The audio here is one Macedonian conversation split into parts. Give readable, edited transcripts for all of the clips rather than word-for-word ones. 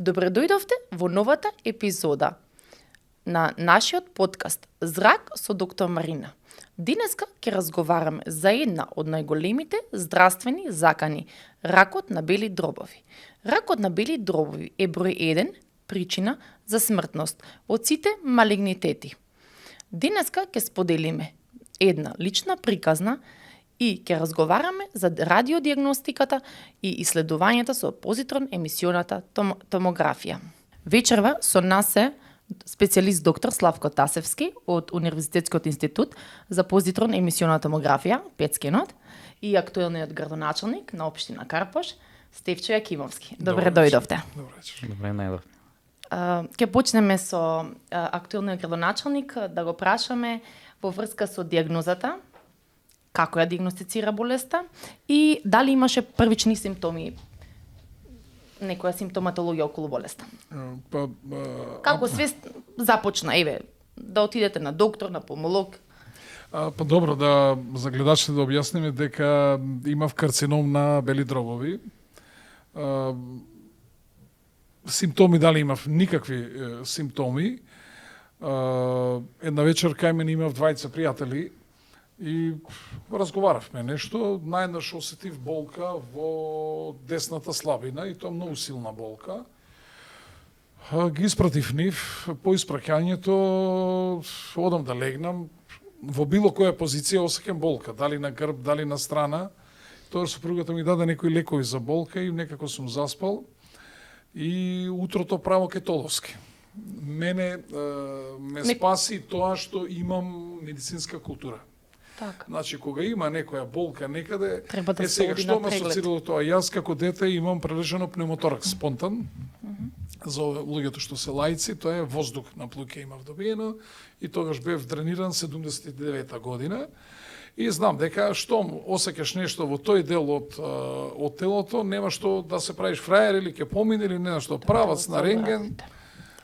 Добре дојдовте во новата епизода на нашиот подкаст Зрак со доктор Марина. Денеска ќе разговараме за една од најголемите здравствени закани – ракот на бели дробови. Ракот на бели дробови е број 1 причина за смртност од сите малигнитети. Денеска ќе споделиме една лична приказна и ќе разговараме за радиодиагностиката и исследувањата со позитрон емисионата томографија. Вечерва со нас е специјалист доктор Славко Тасевски од Универзитетскиот институт за позитрон емисиона томографија, Петскенот, и актуелниот градоначелник на општина Карпош, Стефчо Јакимовски. Добре дојдовте. Добре најдовте. Ќе почнеме со актуелниот градоначелник да го прашаме во врска со диагнозата, како ја диагностицира болеста и дали имаше првични симптоми, некоја симптоматологија околу болеста. Како све започна, да отидете на доктор, на помолог? Добро, да за гледачите да објасниме дека имав карцином на бели дробови. Симптоми дали имав? Никакви симптоми. Една вечер кај мене имав двајца пријатели и разговаравме нешто. Најнаш осетив болка во десната слабина и тоа многу силна болка. Ги испратив нив, по испраќањето одам да легнам. Во било која позиција осеќам болка, дали на грб, дали на страна. Тоа сопругата ми даде некои лекови за болка и некако сум заспал. И утрото право кетоловски. Мене ме спаси тоа што имам медицинска култура. Так. Значи, кога има некоја болка некаде, треба да се сега оди што на ме преглед. асоцирало тоа? Јас како дете имам прележено пневмоторакс спонтан. За луѓето што се лаици, тоа е воздух на плуќе имав добиено и тогаш бев дрениран 79 година. И знам дека штом осеќаш нешто во тој дел од телото, нема што да се правиш фраер или ќе помине или не што. Правац на рентген,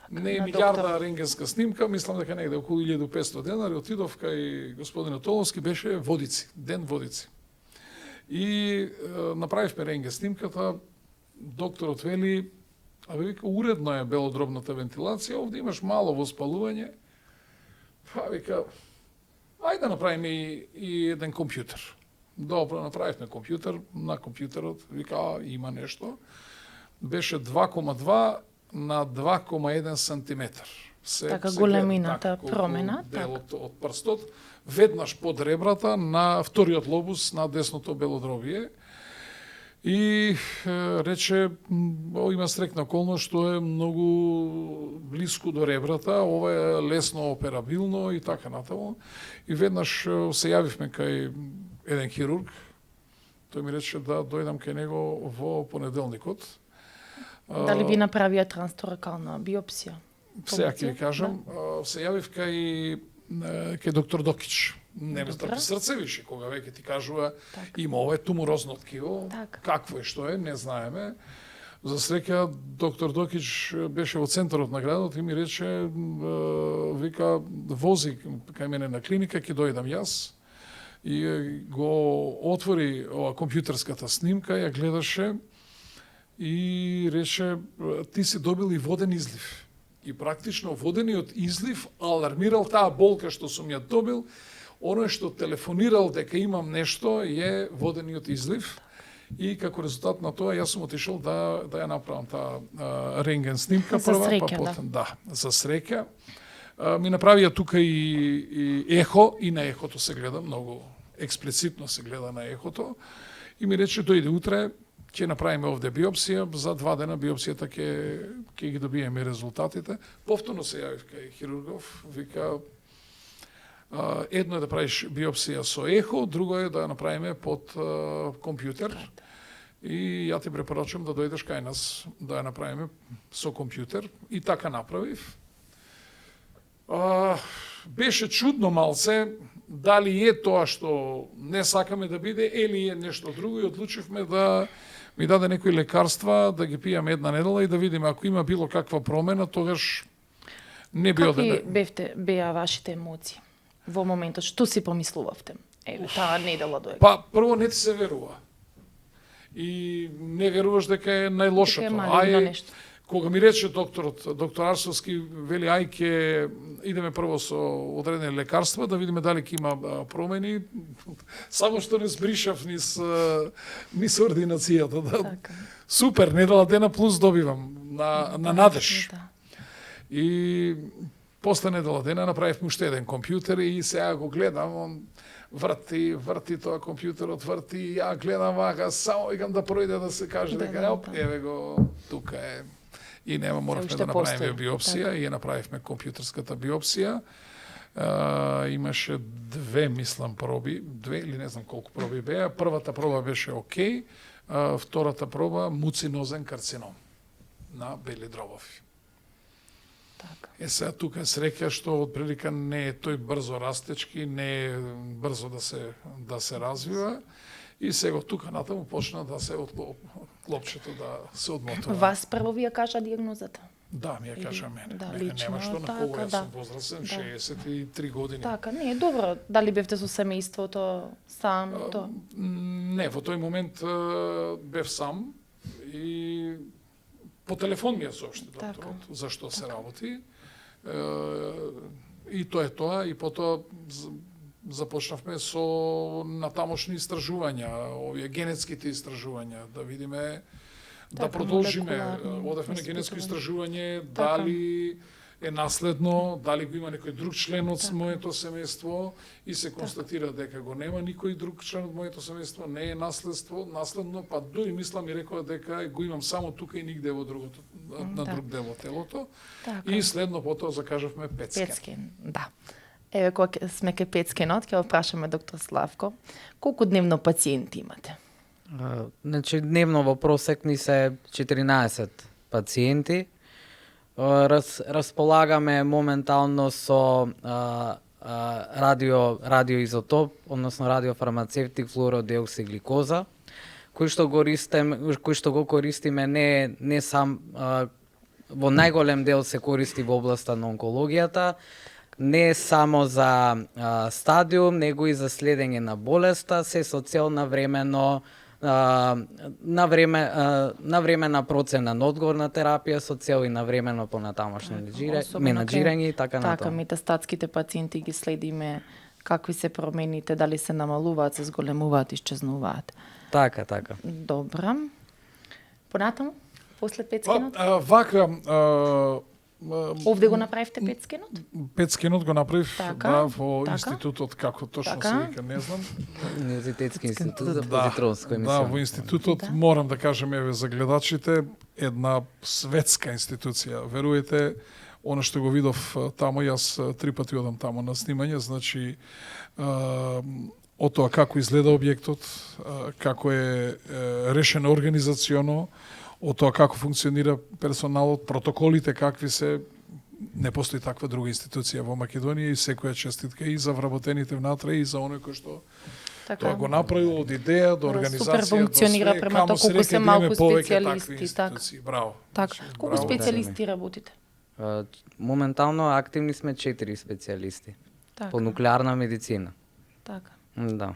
не е милиарда рентгенска снимка, мислам дека негде околу 1500 денари отидов кај господинот Толовски, беше Водици, ден Водици. И направивме рентген снимката, докторот вели, вика, уредно е белодробната вентилација, овде имаш мало воспалување. Вика, ајде да направиме и еден компјутер. Добро, направивме компјутер, на компјутерот, вика, има нешто. Беше 2,2 на 2,1 сантиметар. Така големината промена, делот од прстот, веднаш под ребрата на вториот лобус на десното белодробие. И рече, има срекна околност што е многу блиску до ребрата, ова е лесно операбилно и така натаму. И веднаш се јавивме кај еден хирург, тој ми рече да дојдам кај него во понеделникот. Дали би направија трансторакална биопсија? Сега ќе ви кажам, се јавив кај доктор Докич. Неместар срце више, кога веќе ти кажува има ова е туморозно ткиво, какво е, што е, не знаеме. За среќа, доктор Докич беше во центарот на градот и ми рече, вика, вози кај мене на клиника, ќе дојдам јас. И го отвори ова компјутерската снимка, ја гледаше и рече, ти си добил и воден излив. И практично водениот излив алармирал таа болка што сум ја добил. Оно што телефонирал дека имам нешто е водениот излив и како резултат на тоа јас сум отишол да ја направам таа рентген снимка прва, па потом за среќа. Ми направија тука и ехо и на ехото се гледа многу експлицитно се гледа на ехото и ми рече дојде утре ќе направиме овде биопсија, за 2 дена биопсијата ќе ги добиеме резултатите. Повторно се јавив кај хирургов, вика едно е да правиш биопсија со ехо, друго е да ја направиме под компјутер. И ја ти препорачувам да дојдеш кај нас да ја направиме со компјутер. И така направив. Беше чудно малце, дали е тоа што не сакаме да биде, или е нешто друго и одлучивме да ми даде некои лекарства, да ги пијаме една недела и да видиме ако има било каква промена, тогаш не би одене. Какви беа вашите емоции во моментот? Што си помислувавте? Таа недела дојде. Па, прво не ти се верува. И не веруваш дека е најлошото. Дека е кога ми рече доктор Арсовски, вели, ајке идеме прво со одредени лекарства, да видиме дали ќе има промени, само што не сбришав низ ординацијата. Да. Супер, недела дена плюс добивам на надеж. И после недела дена направивме уште еден компјутер и сега го гледам, он врти тоа компјутерот, врти, ја гледам вака, само викам да пројде да се каже дека еве го, тука е. И нема, моравме да направиме биопсија и ја направивме компјутерската биопсија. Имаше мислам, проби, или не знам колку проби беа. Првата проба беше окей, втората проба муцинозен карцином на бели дробови. Сега тука среќа што отприлика не е тој брзо растечки, не е брзо да се развива. И сега тука натаму почна да се клопчето да се одмотува. Вас прво ви ја кажа дијагнозата? Да, ми ја кажа мене. Да, мене лично, нема што, на кого јас сум возрастен, 63 години. Така, не, добро. Дали бевте со семејството, сам, то? Не, во тој момент бев сам и по телефон ми ја соопшти докторот зашто се работи. И тоа е тоа, и потоа започнавме со натамошни истражувања, овие генетските истражувања, да видиме, да продолжиме. Одевме на генетско истражување, дали е наследно, дали го има некој друг член од моето семејство и се констатира дека го нема никој друг член од моето семејство, не е наследно, па дури мислам и рекоа дека го имам само тука и нигде во другото, на друг дел од телото. И следно потоа закажавме петскен. Да. Еве, кога сме кај петскенот, ќе го прашаме доктор Славко, колку дневно пациенти имате? Значи, дневно во просек ни се 14 пациенти. Располагаме моментално со радиоизотоп, односно радиофармацевтик флуородиоксигликоза, кој што го користиме не сам во најголем дел се користи во областа на онкологијата, не само за стадиум, него и за следење на болеста, се со цел на времена процена на одговорна терапија, со цел и на времено понатамошно менаџирање и така натаму. Така, метастатските пациенти ги следиме, какви се промените, дали се намалуваат, се зголемуваат, исчезнуваат. Така. Добра. Понатаму, после петскенот? Вака, овде го направивте петскенот? Петскенот го направив во институтот, како точно се вика, не знам. Универзитетски институт за позитронско емисија. Да, во институтот, морам да кажем, еве, за гледачите, една светска институција. Веруете, она што го видов таму, јас 3 пати одам таму на снимање, значи, од тоа како изгледа објектот, како е решено организационо, од тоа како функционира персоналот, протоколите какви се, не постои таква друга институција во Македонија и секоја честитка и за вработените внатре и за оној кој што тоа го направил од идеја до организација. Супер функционира према тоа колку се малку специјалисти. Браво. Така. Колку специјалисти работите? Моментално активни сме 4 специјалисти по нуклеарна медицина. Така. Да.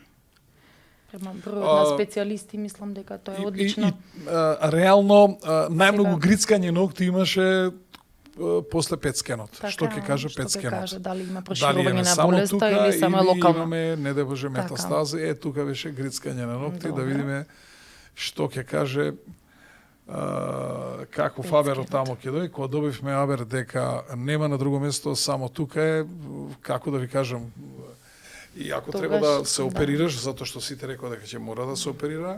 Према бројот на специјалисти, мислам дека тоа е одлично. Реално, најмногу грицкање ногти имаше после петскенот. Што ќе каже петскенот? Дали има проширување на болеста или само локално? Имаме, не да боже, метастази. Тука беше грицкање на ногти, да видиме што ќе каже каков абер од таму ќе дојде. Кога добивме абер дека нема на друго место, само тука е, како да ви кажам, и ако треба да се оперираш, затоа што сите рекоа дека ќе мора да се оперира,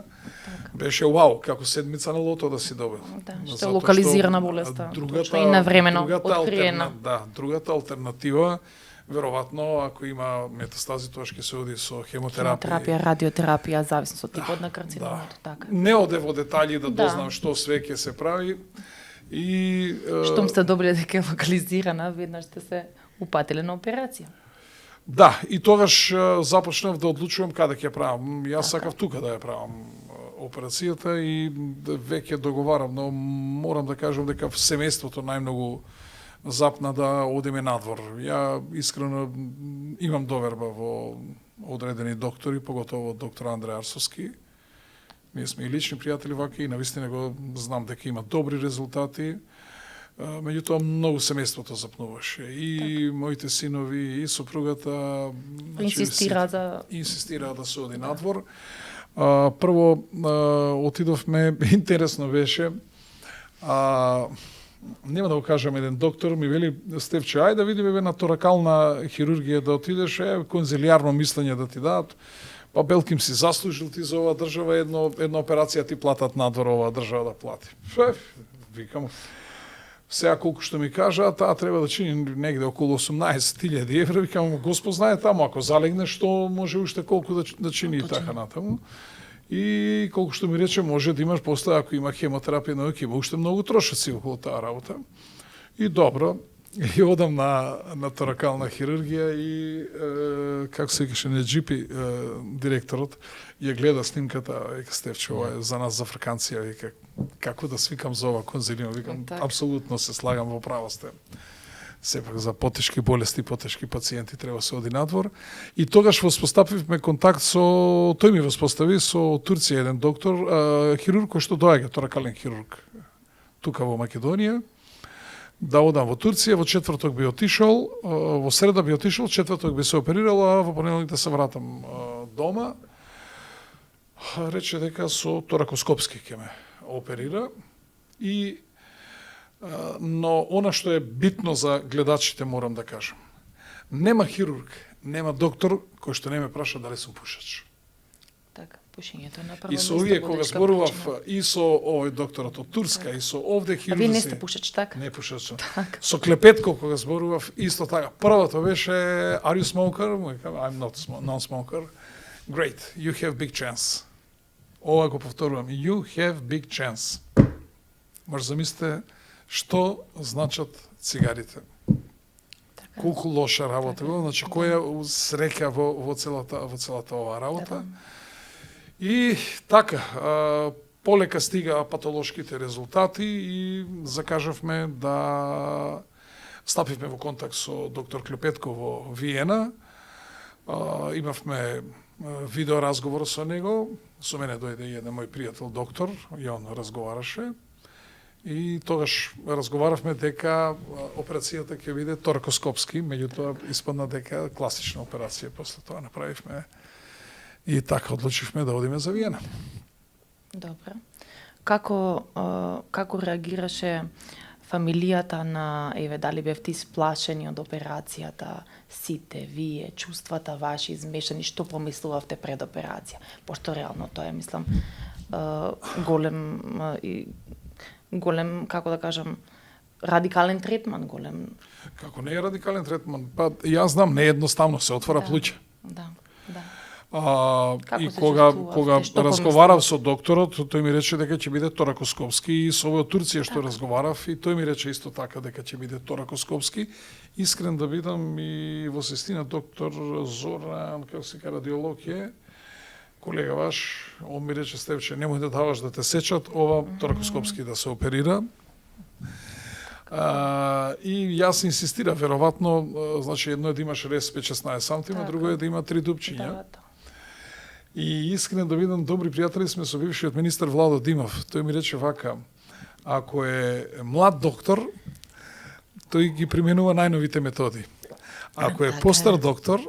беше вау, како седмица на лото да си добил. Што е локализирана болеста, точно и навремено откриена. Другата алтернатива, веројатно, ако има метастази, тоа ќе се оди со хемотерапија, радиотерапија, зависно од типот на карциномот, така. Не оде во детали да дознам што све ќе се прави. И штом сте добили дека е локализирана, веднаш сте се упатиле на операција. Да, и тогаш започнав да одлучувам каде ќе правам. Јас сакав тука да ја правам операцијата и веќе договарам, но морам да кажам дека семејството најмногу запна да одиме надвор. Ја искрено имам доверба во одредени доктори, поготово доктор Андреј Арсовски. Ние сме и лични пријатели вака и навистина го знам дека има добри резултати. Меѓутоа многу семејството запнуваше. И моите синови, и сопругата инсистираа да се оди надвор. Прво отидовме, интересно беше, нема да го кажам, еден доктор ми вели: Стефче, ајде да видиме на торакална хирургија да отидеш, конзилијарно мислење да ти дадат. Па белким си заслужил ти за оваа држава, една операција ти платат надвор, оваа држава да плати. Викам, сега колку што ми кажа, таа треба да чини негде околу 18.000 евра. Викам, Господ знае таму, ако залегне, што може уште колку да чини и така натаму. И колку што ми рече, може да имаш после, ако има хемотерапија на ќе има уште многу трошоци околу таа работа. И добро, и одам на торакална хирургија и како се викаше Неджипи, директорот, ја гледа снимката, вика: Стефче, ова е за нас за Африканција, вика, како да свикам за ова конзилиум, викам, апсолутно се слагам, во право сте. Сепак за потешки болести, потешки пациенти треба се оди надвор. И тогаш воспоставивме контакт со, тој ми воспостави со Турција еден доктор, хирург кој што доаѓа, торакален хирург, тука во Македонија. Да одам во Турција, во четврток би отишол, во среда би отишол, четврток би се оперирал, а во понеделник да се вратам дома. Рече дека со торакоскопски ќе ме оперира. И но она што е битно за гледачите, морам да кажам. Нема хирург, нема доктор кој што не ме праша дали сум пушач. Така, пушењето на прво место. И со овие кога зборував, и со овој докторот од Турска, и со овде хирурзи. А вие не сте пушач, така? Не пушач. Така. Со Клепетко кога зборував, исто така. Првото беше: Are you smoker? I'm not non-smoker. Great, you have big chance. Ова го повторувам. You have big chance. Може замислите што значат цигарите. Така. Колку лоша работа е, значи која среќа во целата оваа работа. И така, полека стига патолошките резултати и закажавме да стапивме во контакт со доктор Клепетко во Виена. Имавме видео разговор со него. Со мене дојде и еден мој пријател доктор, и он разговараше. И тогаш разговаравме дека операцијата ќе биде торакоскопски, меѓутоа испадна дека класична операција. После тоа направивме и така одлучивме да одиме за Виена. Добро. Како реагираше фамилијата на, дали бевте исплашени од операцијата, сите вие, чувствата ваши измешани, што помислувавте пред операција? Пошто реално тоа е, мислам, голем, како да кажам, радикален третман, голем. Како не е радикален третман? Па јас знам, не едноставно се отвора плуќе. Да. И кога разговарав со докторот, тој ми рече дека ќе биде торакоскопски, и со овој од Турција што разговарав, и тој ми рече исто така дека ќе биде торакоскопски. Искрен да бидам, и во сестина доктор Зоран, како се ка радиолог е, колега ваш, он ми рече: Стефче, немој да даваш да те сечат, ова торакоскопски да се оперира. И јас инсистира, веројатно, значи едно е да имаш рез 5-16 сантима, друго е да има 3 дупчиња. И искрен да видам, добри пријатели сме со бившиот министар Владо Димов. Тој ми рече вака: ако е млад доктор, тој ги применува најновите методи. Ако е постар доктор,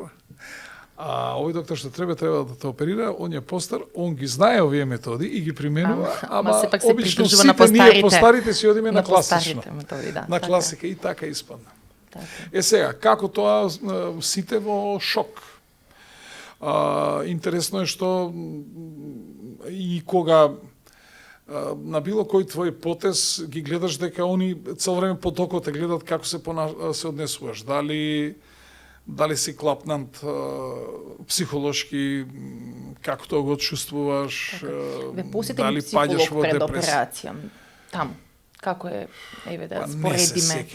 овој доктор што треба да те оперира, он е постар, он ги знае овие методи и ги применува, ама обично сите ние постарите си одиме на класично. На класика, и така испадна. Сега, како тоа, сите во шок. Интересно е што и кога на било кој твој потез ги гледаш дека они цело време под око те гледат како се однесуваш. Дали си клапнант психолошки, како тоа го чувствуваш, дали паѓаш во депресија. Там, како е, да споредиме.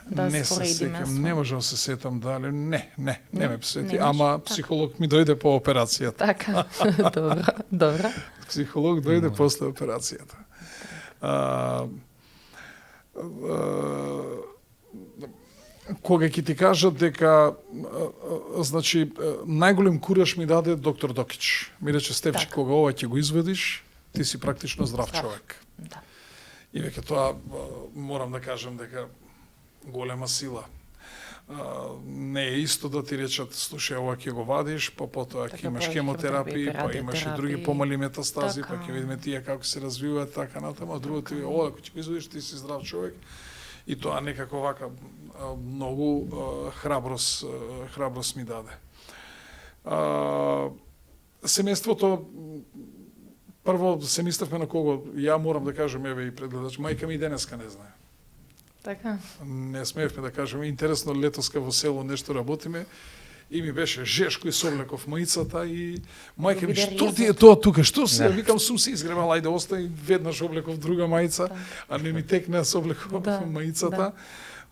Не се сеќам, не можам се сетам дали, не ме сети, ама психолог ми дојде по операцијата. Така, добро. Психолог дојде после операцијата. Кога ќе ти кажат дека, значи, најголем кураж ми даде доктор Докич. Ми рече: Стефче, кога ова ќе го изведиш, ти си практично здрав човек. Да. И веќе тоа морам да кажам дека голема сила. Не е исто да ти речат, слушај, ова ќе го вадиш, па потоа ќе имаш хемотерапии, па имаш и други помали метастази, па ќе видиме тие како се развиваат така натаму, а другото е ова, ако ќе го извадиш, ти си здрав човек. И тоа некако вака многу храброст ми даде. Семејството, прво се мислевме на кого, ја морам да кажам, еве и предгледач, мајка ми и денеска не знае. Така. Не смеевме да кажеме, интересно, летоска во село нешто работиме и ми беше Жешко и Соблеков маицата и мајка ми, што ти е тоа тука, што се? Викам, сум се изгребал, ајде остави веднаш Соблеков друга маица, а не ми текне Соблеков маицата.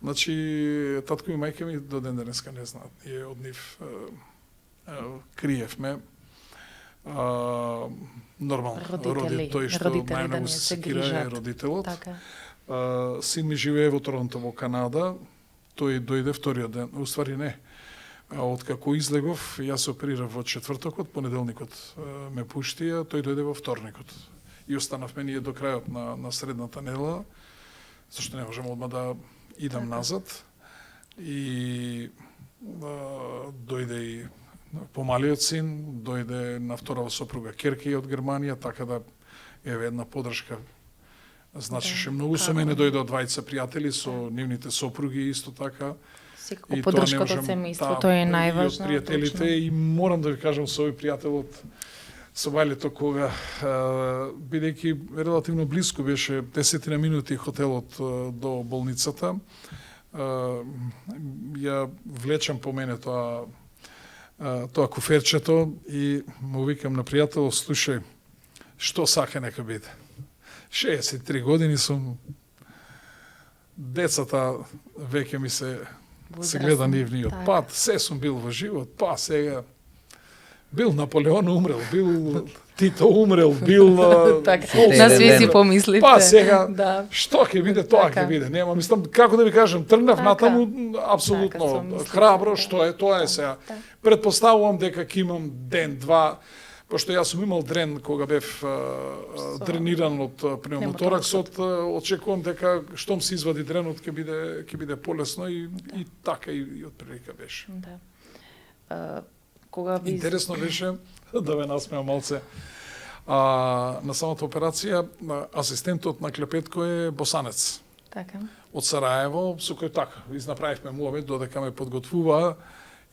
Значи, татко и мајка ми до ден денеска не знаат. И од нив криевме. Нормално, тој што најмногу се секира е родителот. Така. Син ми живее во Торонто, во Канада. Тој дојде вториот ден. Уствари не. Откако излегов, јас се оперирав во четвртокот, понеделникот ме пуштија, тој дојде во вторникот. И останавме ние до крајот на средната недела, зашто не можам одма да идам назад. И дојде и помалиот син, дојде на вторава сопруга Керки од Германија, така да еве една подршка значеше многу. Со мене дојде двајца пријатели со нивните сопруги исто така. Секако поддршката од семејството е најважно. И од пријателите, и морам да ви кажам со овој пријателот со Вајлето, кога бидејќи релативно блиску беше 10 минути хотелот до болницата, ја влечам по мене тоа куферчето и му викам на пријател, слушај, што сака нека биде. 63 години сум, децата веќе ми се гледа нивниот пат, се сум бил во живот, па сега бил Наполеон умрел, бил Тито умрел, бил на све си помислите. Па сега што ќе биде, тоа ќе биде. Нема, мислам, како да ви кажам, тргнав натаму апсолутно храбро, што е, тоа е сега. Предпоставувам дека ќе имам ден, два, пошто јас сум имал дрен кога бев дрениран од пневмотораксот, очекувам дека штом се извади дренот ќе биде полесно и така и отприлика беше. Интересно беше да ве насмеам малце. На самата операција асистентот на Клепетко е босанец. Така. Од Сараево, со кој така изнаправивме муавет додека ме подготвува.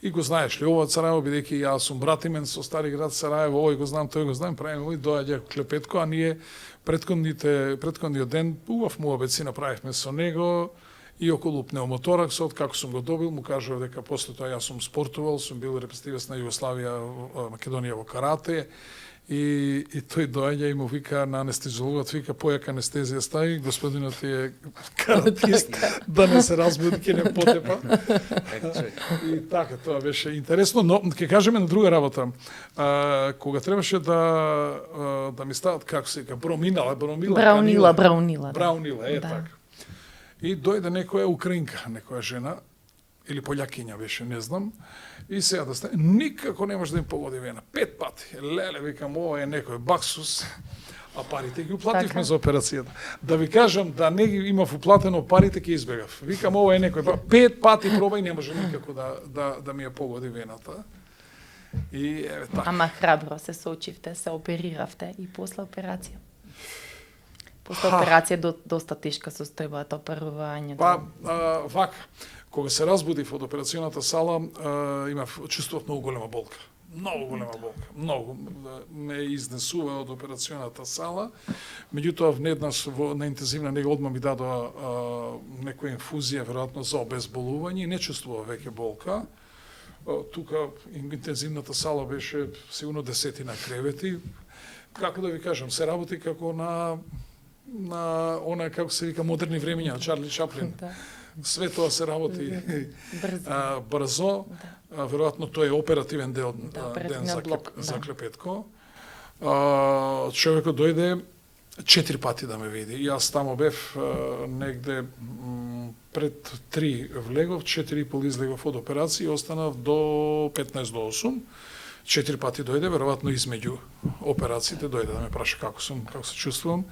И го знаеш ли, ова од Сараево, бидејќи јас сум братимен со Стари град Сараево, овој го знам, тој го знам, правиме и доаѓа Клепетко, а ние претходниот ден убав муавет си направивме со него и околу пневмотораксот, како сум го добил, му кажува дека после тоа јас сум спортувал, сум бил репрезентативец на Југославија, Македонија во карате, и тој доаѓа и му вика на анестезиологот, вика, појака анестезија стави, господинот е каратист, да не се разбуди, ќе не потепа. И така, тоа беше интересно, но ќе кажеме на друга работа. Кога требаше да ми стават, како се вика, Браунила, е така. И дојде некоја украинка, некоја жена, или полјакиња беше, не знам, и сега да стане, никако не може да им погоди вена. 5 пати. Леле, викам, ова е некој баксус, а парите ги уплативме за операцијата. Да ви кажам, да не ги имав уплатено парите, ќе избегав. Викам, ова е некој 5 пати проба и не може никако да ми ја погоди вената. И еве така. Ама храбро се соочивте, се опериравте и после операција. После операција доста тешка состојбата, оперувањето. Па, вака, кога се разбудив од операционата сала, чувствував многу голема болка. Многу голема болка. Многу ме изнесува од операционата сала. Меѓутоа, внеднаш на интензивна нега одма ми дадоа некоја инфузија, веројатно за обезболување, и не чувствував веќе болка. Тука интензивната сала беше сигурно 10 кревети. Како да ви кажам, се работи како на она, како се вика, модерни времења, Чарли Чаплин. Све тоа се работи брзо. Веројатно тој е оперативен ден за Клепетко. Човекот дојде 4 пати да ме види. Јас тамо бев негде пред 3 влегов, 4,5 излегов од операција и останав до 15 до 8. 4 пати дојде, веројатно измеѓу операциите дојде да ме праша како се чувствувам.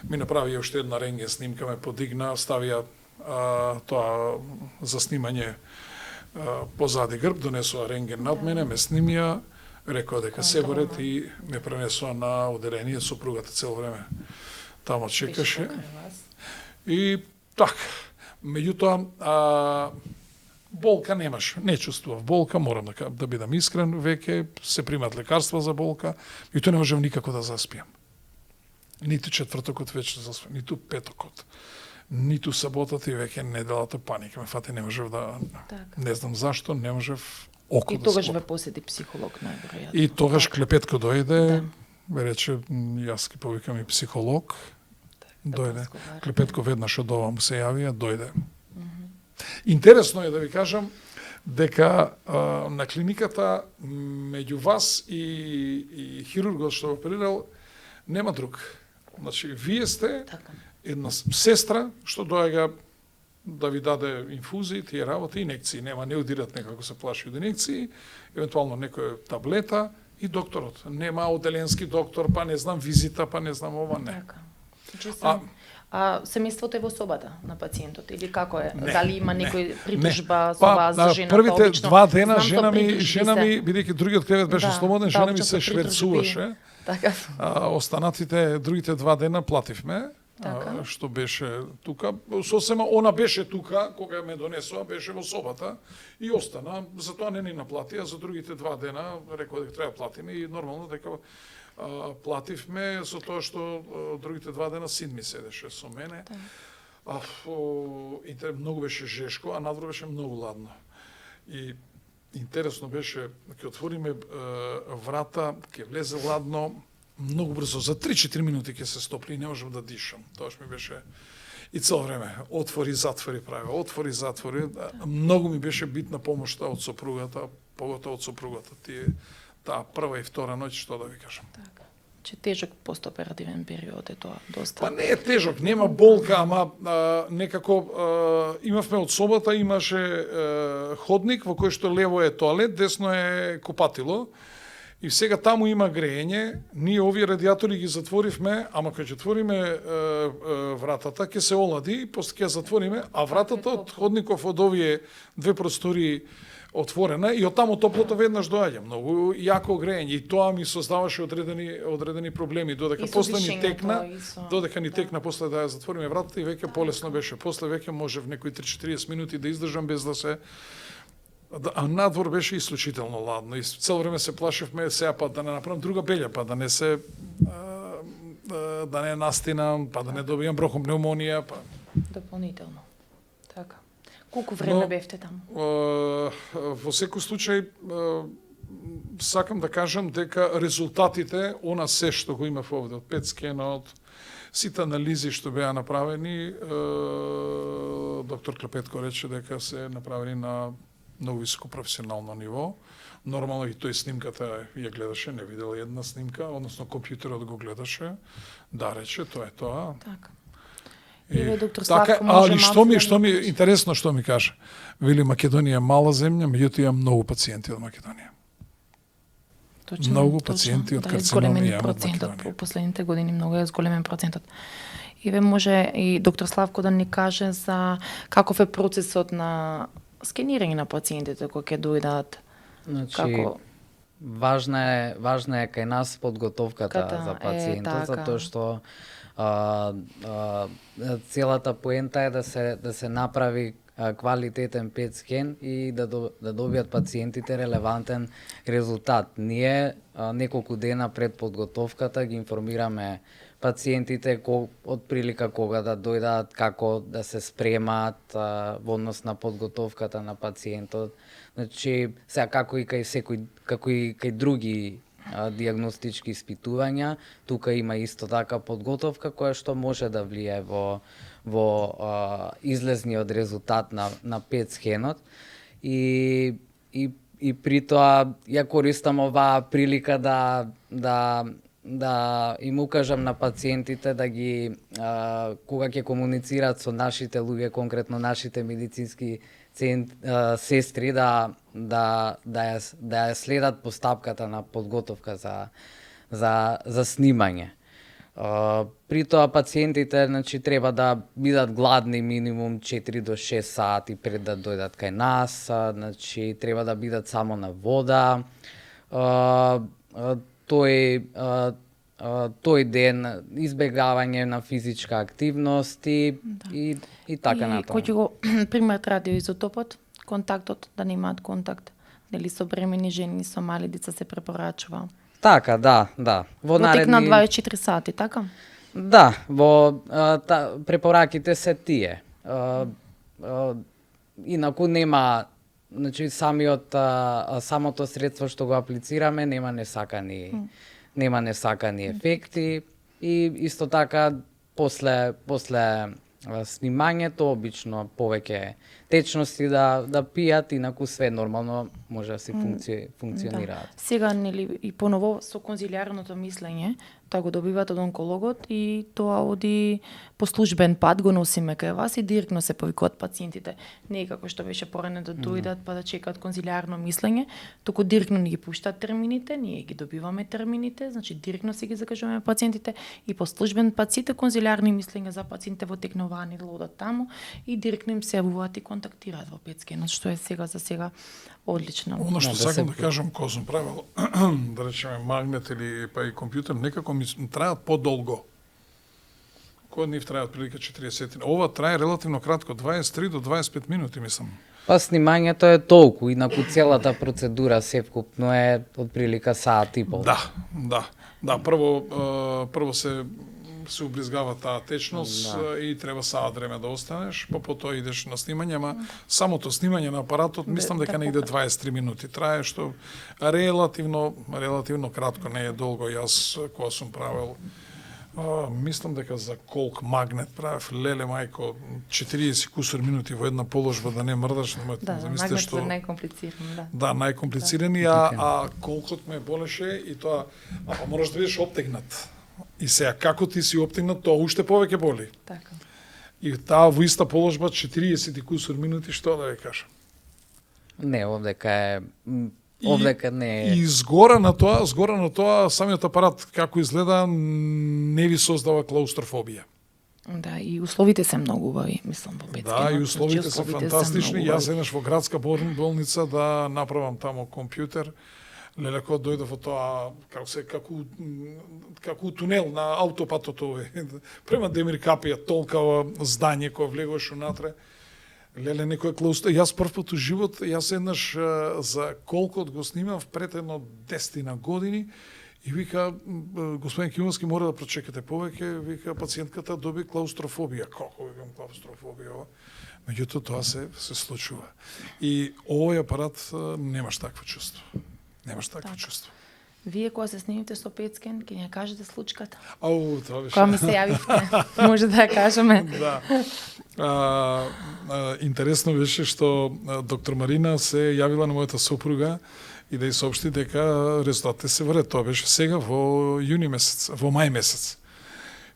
Ми направи уште една рентген снимка, ме подигна, ставија тоа за снимање позади грб, донесоа рентген над мене, ме снимија, рекоа дека се во ред и ме пренесоа на оделение, сопругата цело време тамо чекаше. И така, меѓутоа, болка немаш, не чувствував болка, морам да бидам искрен, веќе се примат лекарства за болка, и тоа не можев никако да заспиам. Ниту четвртокот вече заспиам, ниту петокот, ниту саботата и веќе неделата паника ме фати, не можев да, не знам зашто, не можев око да спиам. И тогаш ве посети психолог најверојатно. И тогаш Клепетко дојде, ме рече, јас ки повикам и психолог, дојде. Клепетко веднаш од ова му се јавија, дојде. Интересно е да ви кажам дека на клиниката меѓу вас и хирургот што оперирал нема друг. Значи, вие сте една сестра што доаѓа да ви даде инфузии, тие работи, инекции. Нема, не удират некако се плаши од инекции, евентуално некоја таблета и докторот. Нема оделенски доктор, па не знам визита, па не знам ова, не. Семејството е во собата на пациентот или како е? Дали има некој притужба со вас за жената? Првите обично, 2 дена жена ми, бидејќи другиот кревет беше слободен, жена ми се шверцуваше. Така. Останатите другите 2 дена плативме. Што беше тука, сосема она беше тука кога ме донесоа, беше во собата и остана, затоа не ни наплатија, за другите 2 дена рекоа дека треба платиме и нормално дека плативме со тоа што другите 2 дена син ми седеше со мене. Многу беше жешко, а надвор беше многу ладно. И интересно беше, ќе отвориме врата, ќе влезе ладно, многу брзо, за 3-4 минути ќе се стопли и не можам да дишам. Тоаш ми беше и цело време отвори, затвори праве, отвори, затвори. Многу ми беше битна помошта од сопругата, поготово од сопругата. Таа прва и втора ноќ, што да ви кажам. Така. Че тежок постоперативен период е тоа, доста. Па не е тежок, нема болка, ама некако имавме од собата, имаше ходник во кој што лево е тоалет, десно е купатило. И сега таму има грејење, ние овие радиатори ги затворивме, ама кога ќе отвориме вратата, ќе се олади, после ќе затвориме, а вратата од ходников од овие 2 простории отворена и од таму топлото веднаш доаѓа. Многу јако грејење и тоа ми создаваше одредени проблеми, додека после ни текна, после да ја затвориме вратата и веќе полесно беше. После веќе можев некои 3-40 минути да издржам без да се. А надвор беше исклучително ладно и цело време се плашевме сега па да не направам друга белја, па да не се да не настинам, па да не добијам брохопнеумонија, па дополнително. Така. Колку време бевте таму? Во секој случај сакам да кажам дека резултатите, она се што го имав овде, од 5 скенот, сите анализи што беа направени, доктор Клепетко рече дека се направени на многу високо професионално ниво. Нормално и тој снимката ја гледаше, не видел една снимка, односно компјутерот го гледаше. Да, рече, тоа е тоа. Така. И доктор Славко може што ми интересно што ми каже. Вели Македонија е мала земја, меѓутоа има многу пациенти од Македонија. Точно, многу пациенти од карцином има од Македонија. По последните години многу е зголемен процентот. И ве може и доктор Славко да ни каже за каков е процесот на скенирање на пациентите кога ќе дојдат. Значи, како важна е кај нас подготовката за пациентот, затоа што целата поента е да се направи квалитетен ПЕТ скен и да добијат пациентите релевантен резултат. Ние неколку дена пред подготовката ги информираме пациентите од прилика кога да дојдат, како да се спремат во однос на подготовката на пациентот. Значи, сега како и кај други диагностички испитувања, тука има исто така подготовка која што може да влие во излезниот резултат на ПЕТ схенот и при тоа ја користам оваа прилика да им укажам на пациентите да ги кога ќе комуницираат со нашите луѓе, конкретно нашите медицински сестри да ја следат постапката на подготовка за снимање. При тоа пациентите, значи, треба да бидат гладни минимум 4 до 6 сати пред да дојдат кај нас, значи треба да бидат само на вода. Тој ден избегавање на физичка активност и така натаму. Кој ќе го примат радиоизотопот, контактот, да немаат контакт, нели со бремени жени, со мали деца се препорачува. Така, да. Во тек на 24 сати, така? Да, препораките се тие. Инаку нема, значи самото средство што го аплицираме нема несакани ефекти и исто така после снимањето обично повеќе течности да пијат, инаку све нормално може да се функционираат. Да. Сега, нели, и поново со конзилиарното мислење, тоа го добивате од онкологот и тоа оди по службен пат го носиме кај вас и директно се повикуваат пациентите. Не е како што беше порано да дојдат па да чекаат конзилиарно мислење, туку директно ни ги пуштаат термините, ние ги добиваме термините, значи директно се ги закажуваме пациентите и по службен пат сите конзилиарни мислења за пациентите во текнување одат таму и директно им се јавуваат и контактираат во Петскенот, што е сега за сега одлично. Оно што сакам да кажам, кога сум правил, да речеме, магнет или па и компјутер, некако ми траат подолго. Кога нив траат прилика 40. Ова трае релативно кратко, 23 до 25 минути, мислам. Па снимањето е толку, инаку целата процедура севкупно е од прилика саат и пол. Да. Прво се ублизгава таа течност и треба саат време да останеш, па потоа идеш на снимање, ама самото снимање на апаратот мислам дека негде 23 минути трае, што релативно кратко, не е долго. Јас кога сум правил, мислам дека за колк магнет правев, леле мајко, 40 кусур минути во една положба да не мрдаш, магнет што е најкомплициран, да. Да, најкомплициран, а колкот ме болеше и тоа, мораш да бидеш оптегнат. И сега, како ти си оптегнат, тоа уште повеќе боли. Така. И таа во иста положба 40 кусур минути, што да ви кажам. Не, овдека не е. И згора на тоа, самиот апарат како изгледа не ви создава клаустрофобија. Да, и условите се многу убави, мислам, во Петскенот. Да, и условите се фантастични. Јас еднаш во градска болница да направам таму компјутер. Леле, кога дојдов во тоа, како тунел на аутопатот овој, према Демир Капија, толкава здање кој влегуваш унатре. Леле, некој клаустро. Јас првпат у живот, јас еднаш за колкот го снимав пред едно 10 години и вика, господин Кимовски, мора да прочекате повеќе, вика, пациентката доби клаустрофобија. Како викам клаустрофобија? Меѓутоа тоа се случува. И овој апарат немаш такво чувство. Немаш такво чувство. Вие кога се снимите со Петскен, ќе ни ја кажете случката? Тоа беше. Кога ми се јавивте, може да ја кажеме. Да. Интересно беше што доктор Марина се јавила на мојата сопруга и да ја соопшти дека резултатите се вред. Тоа беше сега во мај месец.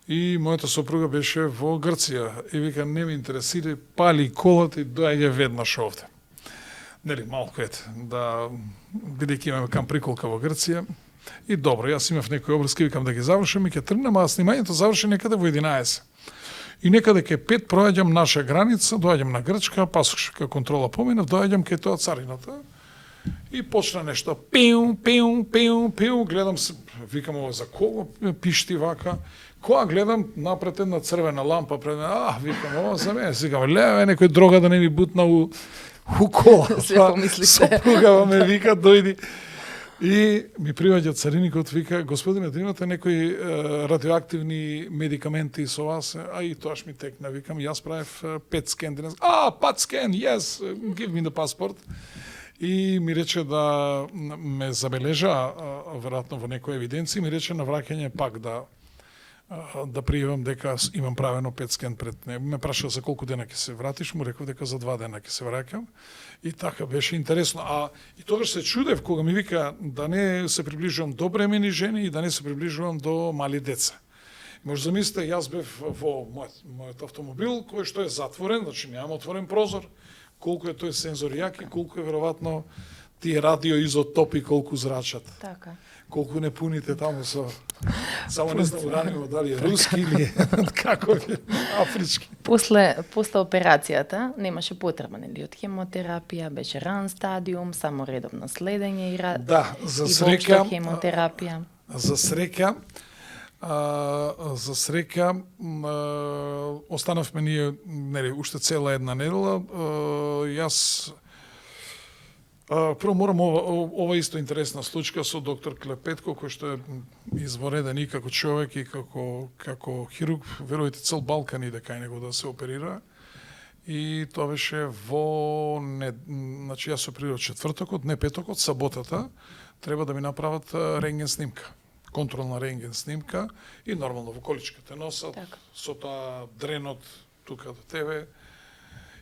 И мојата сопруга беше во Грција и вика, не ме интересира, пали колата и доаѓа веднаш овде. Нели, малку да бидејќи имаме кам приколка во Грција. И добро, јас имав некои обрски, викам да ги завршам и ќе тргнам, а снимањето заврши некаде во 11. И некаде ке 5 проаѓам наша граница, доаѓам на Грчка, пасошка контрола поминав, доаѓам ке тоа царината. И почна нешто, пиу, гледам се, викам ова за кого пишти вака. Кога гледам напред една црвена лампа пред мене, викам ова за мене, викам леве некој дрога да не ми бутна у кола. Сопругава ме вика, дојди. И ми приваѓа цариникот, вика, господине, да имате некои радиоактивни медикаменти со вас, а и тоаш ми текна, викам, јас правев PET-скен денес. PET-скен, yes, give me the passport. И ми рече да ме забележа, веројатно во некои евиденции, ми рече на враќање пак да пријавам дека имам правено PET-скен пред него. Ме прашал за колку дена ќе се вратиш, му реков дека за 2 дена ќе се враќам. И така беше интересно. И тогаш се чудев кога ми вика да не се приближувам до бремени жени и да не се приближувам до мали деца. Може замислите, јас бев во мојот автомобил кој што е затворен, значи немам отворен прозор. колку е тој сензор јак и колку е веројатно тие радиоизотопи колку зрачат. Така. Колку не пуните таму со само не знам ураниумот дали е руски или како е афрички. После операцијата немаше потреба, нели, од хемотерапија, беше ран стадиум, само редовно следење и Да, за и среќа воопшто хемотерапија. За среќа останавме ние, нели, уште цела една недела. Јас прво морам ова исто интересна случка со доктор Клепетко, кој што е извореден и како човек и како хирург, верувате цел Балкан иде кај него да се оперира. И тоа беше значи јас се оперирав четвртокот, не петокот, саботата треба да ми направат рентген снимка. Контролна рентген снимка и нормално во количката носат, така, со тоа дренот тука до тебе.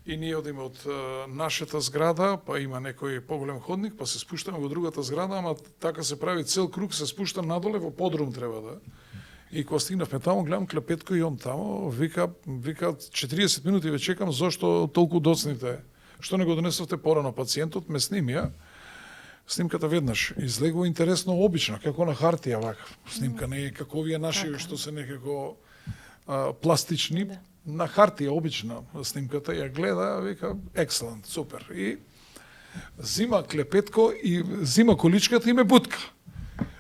И ние одиме од нашата зграда, па има некој поголем ходник, па се спуштаме во другата зграда, ама така се прави цел круг, се спушта надоле, во подрум треба да. И кога стигнавме таму, гледам Клепетко и он таму, вика 40 минути ве чекам, зошто толку доцните? Што не го донесовте порано пациентот, ме снимија. Снимката веднаш излегува интересно обично, како на хартија вака. Снимка не е како овие наши што се некако пластични. Да. На хартија обична снимката ја гледа, вика екселент, супер. И зима Клепетко и зима количката и ме бутка.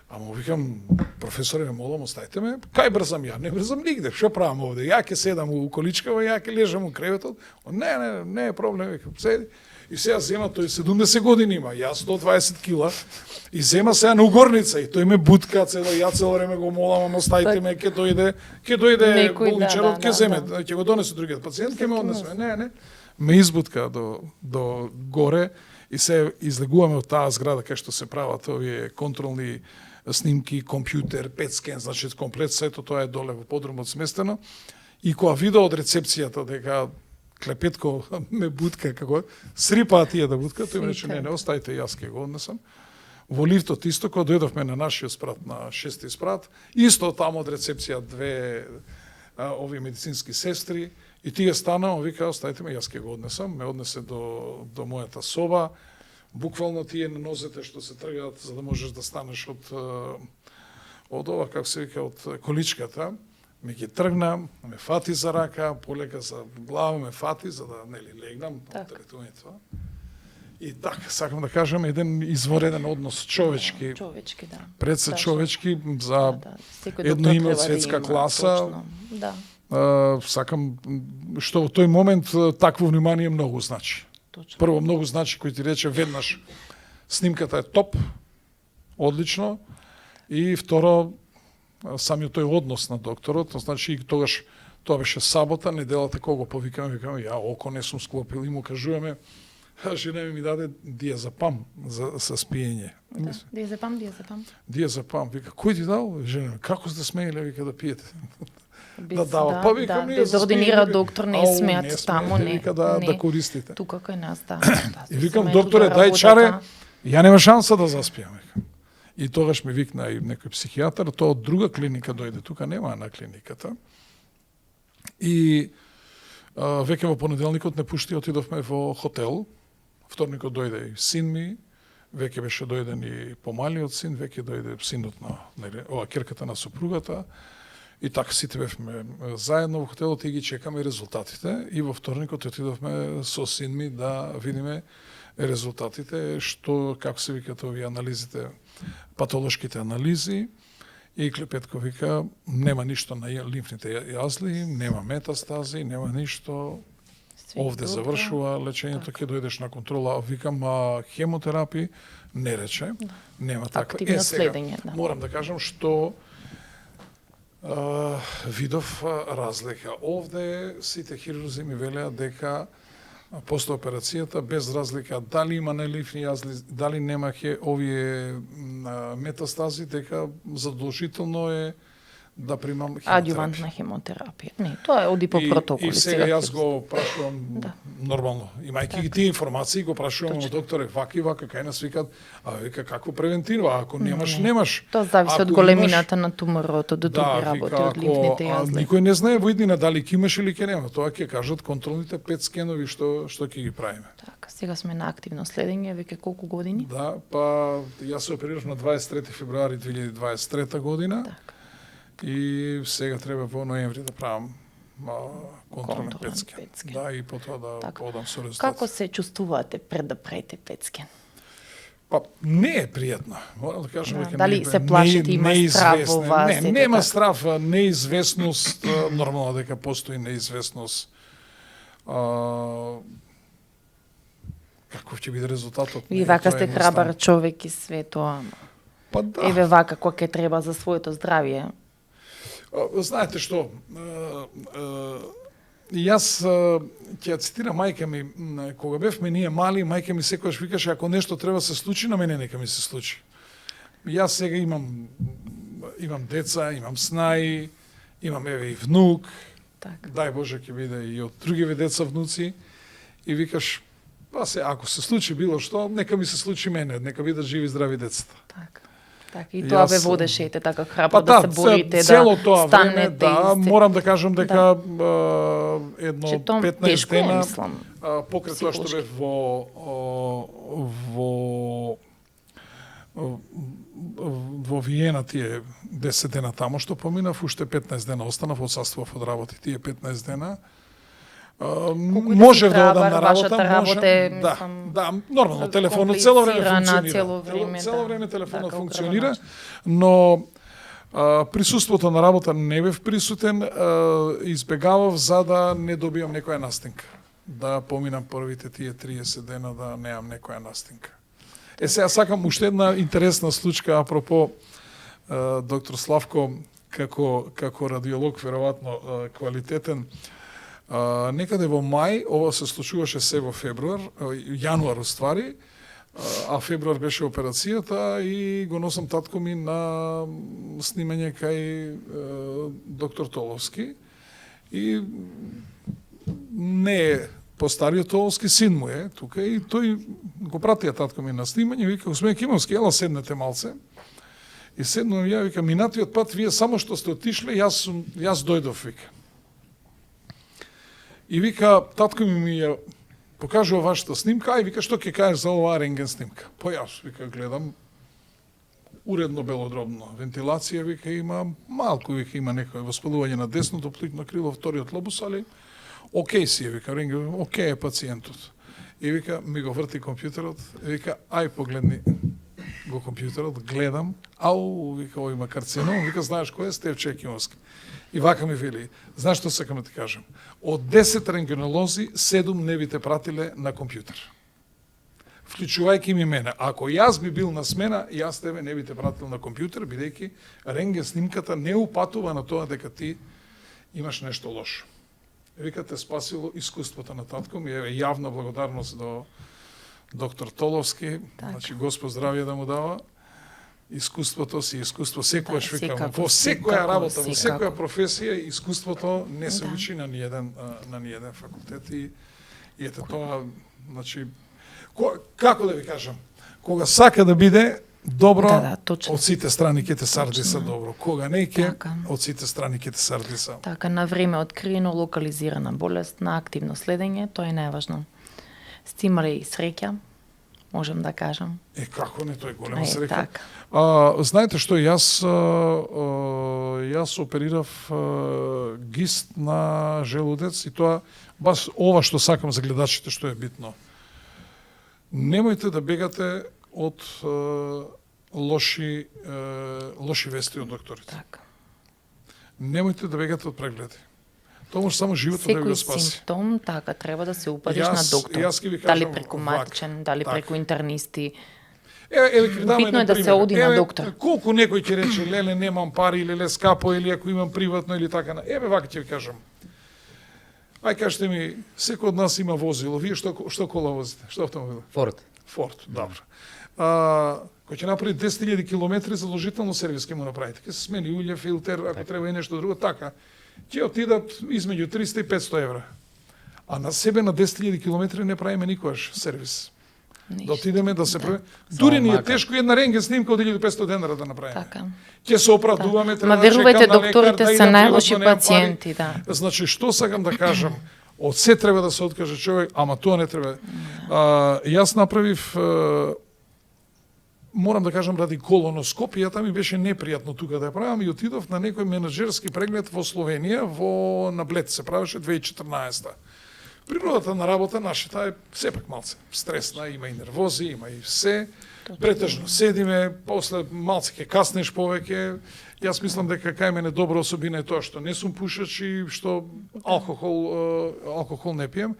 Ама викам, професоре, ме молам, оставите ме. Кај брзам ја? Не брзам нигде. Што правам овде? Ја ќе седам у количкава, ја ќе лежам у креветот. Не е проблем, викам. Седи. И сега зема, тој 70 години има, јас 120 кила, и зема сега на угорница, и тој ме бутка цело, ја цело време го молам, ама оставите ме, ќе дојде болничарот, ќе земе, ќе го донесе другиот пациент, ќе ме однесе. Не. Ме избутка до горе, и се излегуваме од таа зграда кај што се прават овие контролни снимки, компјутер, пет скен, значи комплет сето тоа е доле во подрумот сместено. И кога вида од рецепцијата дека Клепетко ме бутка, како срипаа тие да бутка, тој ме рече, не, оставите, јас ќе го однесам. Во лифтот исто, кога дојдовме на нашиот спрат, на 6-ти спрат, исто таму од рецепција две овие медицински сестри, и тие станаа, вика, оставите ме, јас ќе го однесам, ме однесе до мојата соба, буквално тие на нозете што се тргаат за да можеш да станеш од ова, како се вика, од количката, ме ги тргна, ме фати за рака, полека за глава ме фати за да нели легнам од телетувањето. И така, сакам да кажам, еден извореден однос човечки. Човечки, да. Пред се човечки за Секој едно име од доктор светска треба да има, класа. точно. Да. Сакам што во тој момент такво внимание многу значи. Точно. Прво многу значи кој ти рече веднаш снимката е топ, одлично, и второ самиот тој однос на докторот, значи и тогаш тоа беше сабота, неделата кога го повикаме, викаме, ја око не сум склопил и му кажуваме, жена ми даде диазепам за спиење. Да. Диазепам. Диазепам, вика, кој ти дал? Жена, како сте смееле, вика, да пиете? Да дава, па викам, ние без за ординира спиење, доктор не смеат таму, не. Вика да користите. Тука кај нас, да. И викам, докторе, дај чаре, ја нема шанса да заспиам, викам. И тогаш ми викна и некој психијатар, тоа од друга клиника дојде, тука нема на клиниката. И веќе во понеделникот не пушти, отидовме во хотел. Вторникот дојде и син ми, веќе беше дојден и помалиот син, веќе дојде синот на керката на супругата. И така сите бевме заедно во хотелот и ги чекаме резултатите. И во вторникот отидовме со син ми да видиме резултатите, што, како се викат овие анализите, патолошките анализи. И Клепетко вика, нема ништо на лимфните јазли, нема метастази, нема ништо. Овде завршува лечењето, ќе дојдеш на контрола. Викам, хемотерапија не рече, нема таква. Активно следење, да. Морам да кажам што видов разлика. Овде сите хирурзи ми велеа дека после операцијата, без разлика дали има лимфни јазли, дали нема овие метастази, дека задолжително е да примам хемотерапија. Адјувантна хемотерапија. Не, тоа оди по протоколи. И сега јас го прашувам нормално, имајќи ги тие информации, го прашувам на докторе, вака и вака, кај нас викат, вика како превентива, ако немаш. Тоа зависи од големината на туморот, од други работи, од лимфните јазли. Никој не знае во иднина дали ќе имаш или ќе нема, тоа ќе кажат контролните 5 скенови што ќе ги правиме. Така, сега сме на активно следење, веќе колку години? Да, па јас се оперирав на 23 февруари 2023 година. Така. И сега треба во ноември да правам контролен петскен. Да, и потоа да одам со резултат. Како се чувствувате пред да правите петскен? Па не е пријатно. Морам да кажам дека дали се плашите, има страв во вас? Не, нема страв, неизвестност, нормално дека постои неизвестност. Каков ќе биде резултатот? Ви вака сте храбар човек и све тоа. Па да. Еве вака кога ќе треба за своето здравје. Знаете што, јас ќе цитирам мајка ми, кога бевме ние мали, мајка ми секогаш викаше ако нешто треба се случи, на мене нека ми се случи. Јас сега имам деца, имам снаи, имам еве и внук. Так. Дај Боже ќе биде и од другиве деца внуци и викаш ако се случи било што, нека ми се случи мене, нека бидат живи здрави децата. Така. И тоа ве водеше така храбро да се борите, цело тоа станете време, да, морам да кажам дека едно 15 дена покрај тоа што бев во Виена тие 10 дена тамо што поминав, уште 15 дена останав, отсаствував од работи тие 15 дена. Можев да одам на работа, да, нормално, телефонот цело време функционира. Цело време телефонот функционира, но присуството на работа не бев присутен, избегавав за да не добиам некоја настинка. Да поминам првите тие 30 дена да немам некоја настинка. Сега сакам уште една интересна случка апропо доктор Славко како радиолог веројатно квалитетен. Некаде во мај, ова се случуваше се во февруар, јануар уствари, а февруар беше операцијата и го носам татко ми на снимање кај доктор Толовски. И не е постариот Толовски, син му е тука и тој го пратија татко ми на снимање, вика, Усмеј Кимовски, ела седнете малце. И седнувам ја, вика, минатиот пат, вие само што сте отишле, јас дојдов, вика. И вика, татко ми ја покажува вашата снимка, и вика, што ќе кажеш за оваа рентген снимка? Па јас, вика, гледам, уредно белодробно. Вентилација, вика, има малку, вика, има некој воспалување на десното плутно крило, вториот лобус, али окей си, вика, рентген, окей е пациентот. И вика, ми го врти компјутерот, и вика, ај погледни го компјутерот, гледам, вика, ово има карцином, вика, знаеш кој е? Стевче Кимовски. И вака ми вели, знаеш што сакам да ти кажам? Од 10 рентгенолози, 7 не би те пратиле на компјутер. Вклучувајќи ми мене. Ако јас би бил на смена, јас тебе не би те пратил на компјутер, бидејќи рентген снимката не упатува на тоа дека ти имаш нешто лошо. Вика, те спасило искуството на татко ми, еве јавна благодарност до доктор Толовски, значи Господ здравје да му дава. Искуството си искуство, секогаш викам, во секоја работа, во секоја професија, искуството не се учи на ниеден факултет и ете тоа, значи, како да ви кажам, кога сака да биде добро, од сите страни ќе те сардиса добро. Кога не ќе, од сите страни ќе те сардиса. Така, на време откриено локализирана болест, на активно следење, тоа е најважно. Сте имали среќа, можем да кажам. Како не, тоа е голема среќа. Знаете што, јас оперирав гист на желудец и тоа, бас ова што сакам за гледачите, што е битно. Немојте да бегате од лоши вести од докторите. Така. Немојте да бегате од прегледи. Тоа може само животот да го спаси. Секој симптом, така, треба да се упадиш на доктор. Дали преку матичен, дали преку интернисти. Битно е да се оди на доктор. Колку некој ќе рече, леле, немам пари, или леле, скапо, или ако имам приватно, или така. Вака ќе ви кажам. Ај кажете ми, секој од нас има возило. Вие што кола возите? Што автомобил? Форд. Форд, добро. кој ќе направи 10.000 километри задолжително сервис ќе му направите. Ќе се смени улје, филтер, ако треба и нешто друго, така. Ќе отидат измеѓу 300 и 500 евра. А на себе на 10.000 километри не правиме никогаш сервис. Да отидеме да се прави. Дури ни е тешко една рентген снимка од 1500 денара да направиме. Така. Ќе се оправдуваме, треба да да чекам на лекар, докторите се најлоши пациенти, да. Значи, што сакам да кажам? Од се треба да се откаже човек, ама тоа не треба. Јас направив, морам да кажам, ради колоноскопијата ми беше непријатно тука да ја правам и отидов на некој менаџерски преглед во Словенија, на Блед се правеше 2014. Природата на работа нашата е сепак малце стресна, има и нервози, има и се. Претежно седиме, после малце ќе каснеш повеќе. Јас мислам дека кај мене добра особина е тоа што не сум пушач и што алкохол не пием.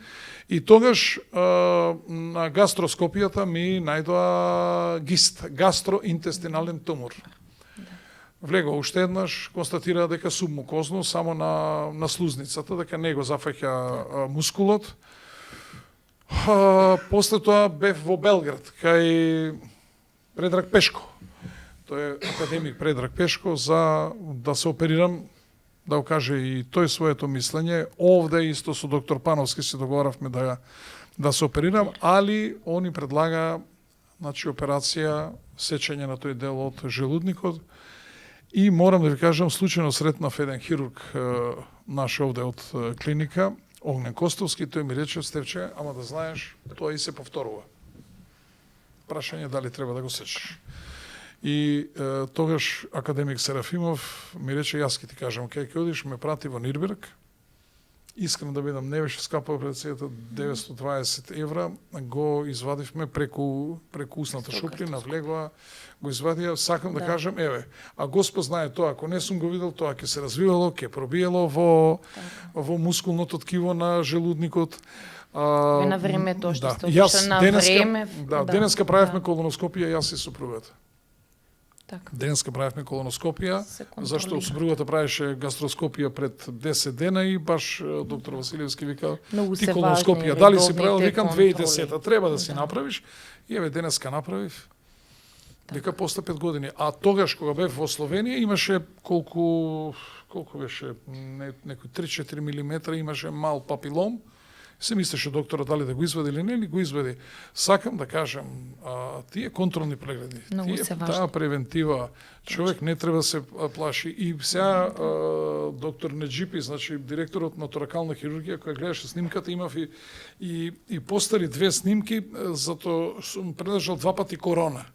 И тогаш на гастроскопијата ми најдоа ГИСТ, гастроинтестинален тумор. Влегува уште еднаш, констатира дека субмукозно, само на слузницата, дека не го зафаќа мускулот. После тоа бев во Белград, кај Предраг Пешко. Тој е академик Предраг Пешко, за да се оперирам, да го каже и тој своето мислење. Овде исто со доктор Пановски се договоравме да се оперирам, али они предлага, значи, операција, сечење на тој дел од желудникот. И морам да ви кажам, случајно сретнав еден хирург наш овде од клиника, Огнен Костовски, тој ми рече: Стевче, ама да знаеш, тоа и се повторува. Прашање дали треба да го сечеш. И тогаш академик Серафимов ми рече: јас ќе ти кажам, кај ќе одиш, ме прати во Нирберг. Искрено да бидам, не беше скапа операцијата, 920 евра, го извадивме преку усната шуприна, влегоа, го извадија, сакам да кажам, еве, а Господ знае тоа, ако не сум го видел, тоа ќе се развивало, ќе пробиело во мускулното ткиво на желудникот. На времето што сте отишли на време. Денеска правевме колоноскопија, јас и супругата. Така. Денеска правевме колоноскопија, зашто супругата правеше гастроскопија пред 10 дена и баш доктор Василевски вика: ти колоноскопија, дали си правил? Викам 2010, треба да си направиш. И еве денеска направив. Дека после 5 години. А тогаш кога бев во Словенија имаше колку беше, некои 3-4 милиметра, имаше мал папилом. Се мислеше докторот дали да го извади или не, или го извади. Сакам да кажам, тие контролни прегледи, таа превентива, човек не треба да се плаши. И сега доктор Неджипи, значи директорот на торакална хирургија, кој гледаше снимката, имав и постари 2 снимки, затоа сум предржал 2 пати корона.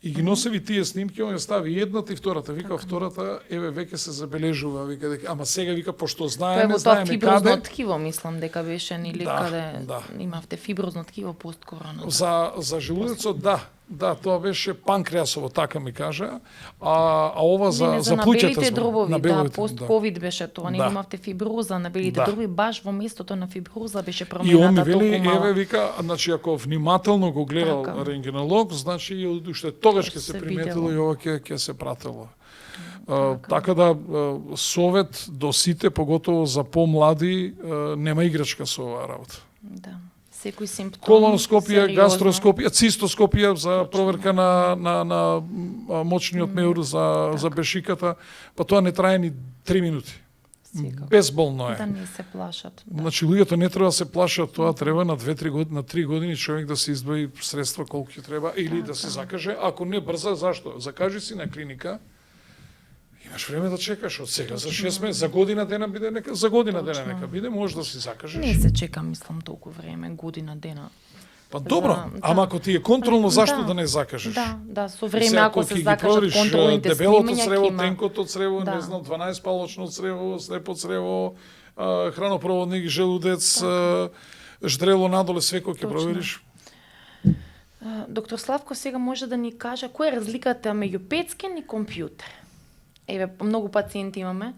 И ги носеви тие снимки, он ја стави едната и втората. Вика, втората, еве, веќе се забележува. Вика, дека, ама сега, вика, пошто знаеме каде. Фиброзно ткиво, мислам, дека беше, или каде имавте фиброзно ткиво пост-корона. За желудецот, да, тоа беше панкреасово, така ми кажа. А ова за плуќата. На белите дробови, пост-ковид беше тоа. Не имавте фиброза на белите дробови, баш во местото на фиброза беше промената. И он ми вели, еве, вика, значи, ако внимателно го гледал рентгенолог, значи, уште тогаш ќе се приметило и ова ќе се пратело. Така да, совет до сите, поготово за помлади, нема играчка со оваа работа. Да. Секој симптом, колоноскопија, гастроскопија, цистоскопија за проверка на мочниот меур за бешиката, па тоа не трае ни 3 минути. Безболно е. Да не се плашат. Да. Значи луѓето не треба да се плашат, тоа треба на 2-3 години, на 3 години човек да се издвои средства колку ќе треба или да се закаже, ако не брза, зашто? Закажи си на клиника. Имаш време да чекаш од сега за 6 месеци, за година дена биде нека биде, може да си закажеш. Не се чека, мислам, толку време, година дена. Па добро, ама ако ти е контролно, зашто да не закажеш? Да, со време ако се закажат контролните дебелото снимања, црево, тенкото црево, не знам, 12 палочно црево, слепо црево, хранопроводник, желудец, ждрело надоле, све кој ќе провериш. Доктор Славко сега може да ни каже која е разликата меѓу петскен и компјутер? Еве, многу пациенти имаме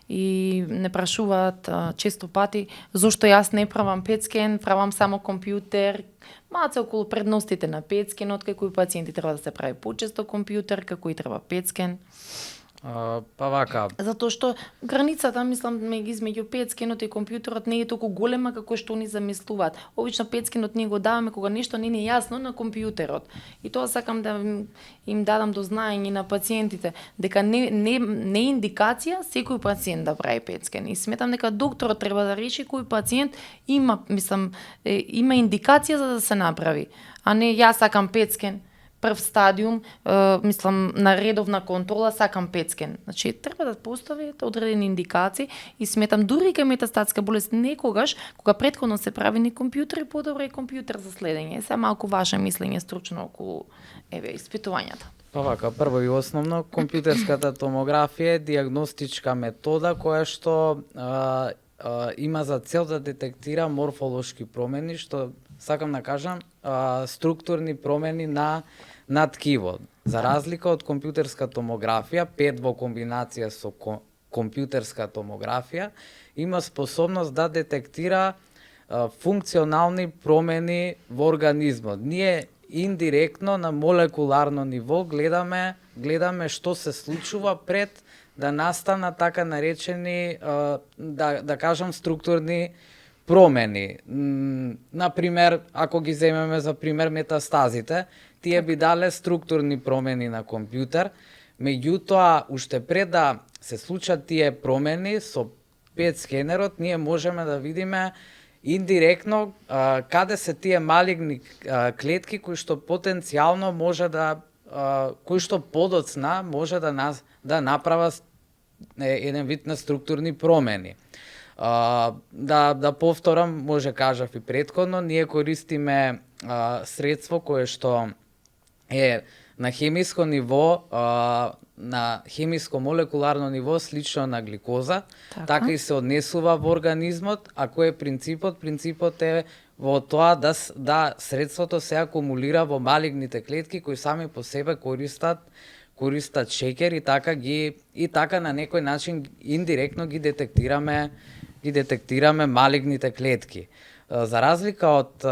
и не прашуваат често пати зошто јас не правам петскен, правам само компјутер. Малце околу предностите на петскенот, како и пациенти треба да се прави почесто компјутер, како и треба петскен. Па вака, Затоа што границата, мислам, измеѓу пет скенот и компјутерот не е толку голема како што они замислуваат. Обично пет скенот ние го даваме кога нешто не ни е јасно на компјутерот. И тоа сакам да им дадам до знаење на пациентите дека не е индикација секој пациент да прави пет скен. И сметам дека докторот треба да реши кој пациент има, има индикација за да се направи, а не јас сакам пет скен. Прв стадиум, на редовна контрола, сакам пет скен. Значи, треба да постави одредени индикации и сметам дури кај метастатска болест некогаш, кога претходно се прави на компјутер, подобро е компјутер за следење. Сега малку ваше мислење стручно околу испитувањата. па вака, прво и основно, компјутерската томографија е дијагностичка метода која што има за цел да детектира морфолошки промени, што сакам да кажам, структурни промени на ткиво. За разлика од компјутерска томографија, ПЕТ во комбинација со компјутерска томографија, има способност да детектира функционални промени во организмот. Ние индиректно на молекуларно ниво гледаме што се случува пред да настанат така наречени, да кажам, структурни промени. Например, ако ги земеме за пример метастазите, тие би дале структурни промени на компјутер, меѓутоа, уште пред да се случат тие промени, со пет скенерот ние можеме да видиме индиректно каде се тие малигни клетки кои што потенцијално може кои што подоцна може да направа еден вид на структурни промени. Да повторам, може кажав и претходно, ние користиме средство кое што е на хемиско ниво, на хемиско-молекуларно ниво слично на гликоза, така и се однесува во организмот, а кој е принципот? Принципот е во тоа да средството се акумулира во малигните клетки кои сами по себе користат шеќер и така на некој начин индиректно ги детектираме малигните клетки. За разлика од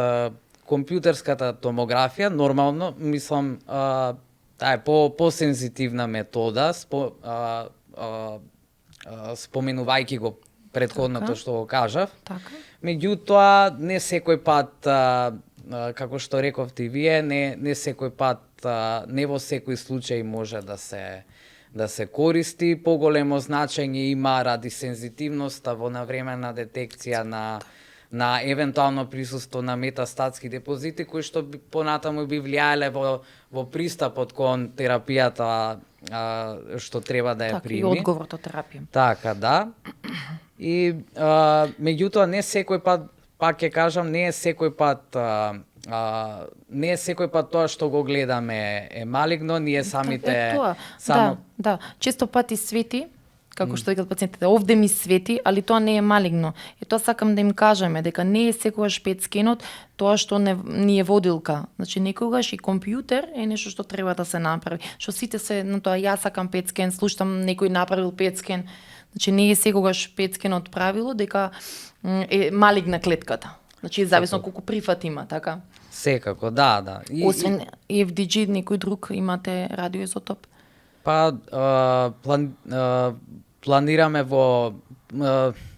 компјутерската томографија, нормално, мислам, таа е по-сензитивна метода, споменувајќи го претходното што го кажав. Меѓутоа, не секој пат, како што рековте и вие, не секој пат, не во секој случај може да се користи. Поголемо значење има ради сензитивноста во навременна детекција на евентуално присуство на метастатски депозити кои што понатаму би влијаеле во пристапот кон терапијата што треба да ја прими. Така, и одговорот од терапија. Така, да. И меѓутоа не секој пат, пак ќе кажам, не е секој пат тоа што го гледаме е малигно, ние самите Да, често пати свети, како што викат пациентите, овде ми свети, али тоа не е малигно. И тоа сакам да им кажеме, дека не е секогаш пет скенот тоа што ни е водилка. Значи, некогаш и компјутер е нешто што треба да се направи. Што сите се на тоа, јас сакам пет скен, слушам некој направил пет скен. Значи, не е секогаш пет скенот правило, дека е малигна клетката. Значи, зависно колку прифат има, така? Секако, да. Освен FDG, некој друг имате радиоизотоп? Па, планираме во